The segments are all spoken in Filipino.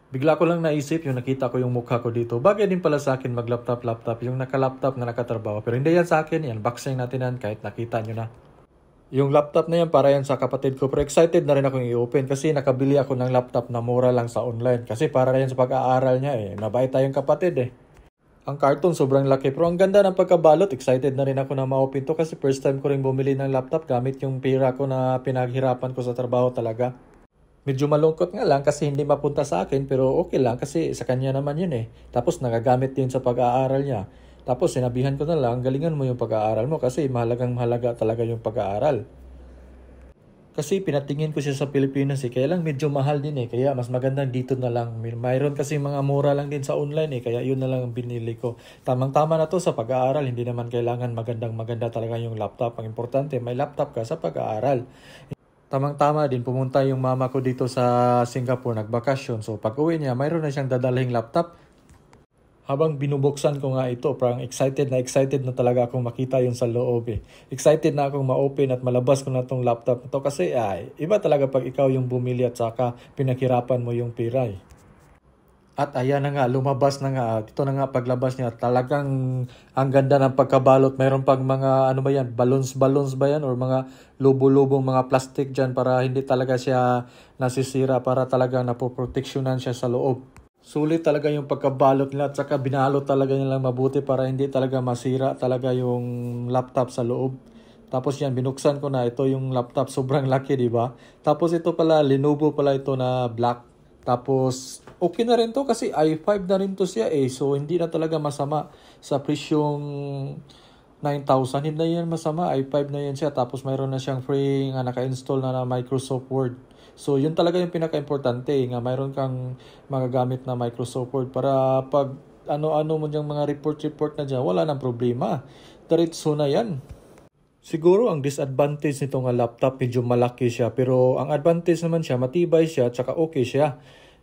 Bigla ko lang naisip yung nakita ko yung mukha ko dito. Bagay din pala sa akin mag-laptop, yung naka-laptop na nakatrabaho. Pero hindi yan sa akin, yan. Boxing natin yan kahit nakita nyo na. Yung laptop na yan para yan sa kapatid ko. Pero excited na rin akong i-open kasi nakabili ako ng laptop na mura lang sa online. Kasi para yan sa pag-aaral niya eh. Mabait tayong kapatid eh. Ang carton sobrang laki pero ang ganda ng pagkabalot. Excited na rin ako na ma-open to kasi first time ko rin bumili ng laptop gamit yung pera ko na pinaghirapan ko sa trabaho talaga. Medyo malungkot nga lang kasi hindi mapunta sa akin pero okay lang kasi sa kanya naman yun eh. Tapos nagagamit din sa pag-aaral niya. Tapos sinabihan ko na lang, galingan mo yung pag-aaral mo kasi mahalagang mahalaga talaga yung pag-aaral. Kasi pinatingin ko siya sa Pilipinas eh, kaya lang medyo mahal din eh. Kaya mas maganda dito na lang. Mayroon kasi mga mura lang din sa online eh, kaya yun na lang ang binili ko. Tamang-tama na to sa pag-aaral, hindi naman kailangan magandang-maganda talaga yung laptop. Ang importante, may laptop ka sa pag-aaral. Tamang-tama din, pumunta yung mama ko dito sa Singapore, nagbakasyon. So pag uwi niya, mayroon na siyang dadalhin laptop. Habang binubuksan ko nga ito, parang excited na talaga akong makita yung sa loob eh. Excited na akong ma-open at malabas ko na tong laptop ito kasi iba talaga pag ikaw yung bumili at saka pinaghirapan mo yung pera eh. At ayan na nga, lumabas na nga. Ito na nga paglabas niya. Talagang ang ganda ng pagkabalot. Mayroon pag mga ano ba yan, balloons ba yan? Or mga lubo-lubong mga plastic dyan para hindi talaga siya nasisira. Para talagang napoproteksyonan siya sa loob. Sulit talaga yung pagkabalot nila at saka binalot talaga nilang mabuti para hindi talaga masira talaga yung laptop sa loob. Tapos yan, binuksan ko na ito yung laptop, sobrang laki, di ba? Tapos ito pala, Lenovo pala ito na black. Tapos, okay na rin to kasi i5 na rin to siya eh. So, hindi na talaga masama sa presyong 9,000. Hindi na yan masama, i5 na yan siya. Tapos, mayroon na siyang free nga naka-install na Microsoft Word. So, yun talaga yung pinaka-importante nga mayroon kang magagamit na Microsoft Word para pag ano-ano mo diyang mga report na dyan, wala nang problema. Diretso na yan. Siguro ang disadvantage nito nga laptop medyo malaki siya pero ang advantage naman siya matibay siya at saka okay siya.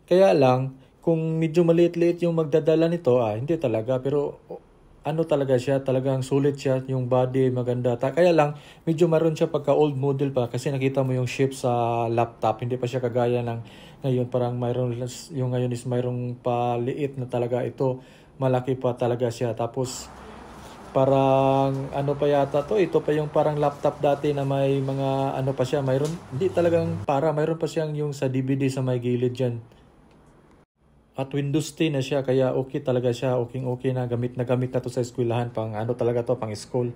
Kaya lang kung medyo maliit-liit yung magdadala nito hindi talaga pero ano talaga siya talagang sulit siya yung body maganda. Kaya lang medyo maroon siya pagka old model pa kasi nakita mo yung shape sa laptop hindi pa siya kagaya ng ngayon parang mayroon yung ngayon is mayroong paliit na talaga ito malaki pa talaga siya tapos parang ano pa yata to, ito pa yung parang laptop dati na may mga ano pa siya, mayroon, hindi talagang mayroon pa siyang yung sa DVD sa may gilid dyan. At Windows 10 na siya, kaya okay talaga siya, okay na gamit na to sa eskwelahan, pang ano talaga to, pang school.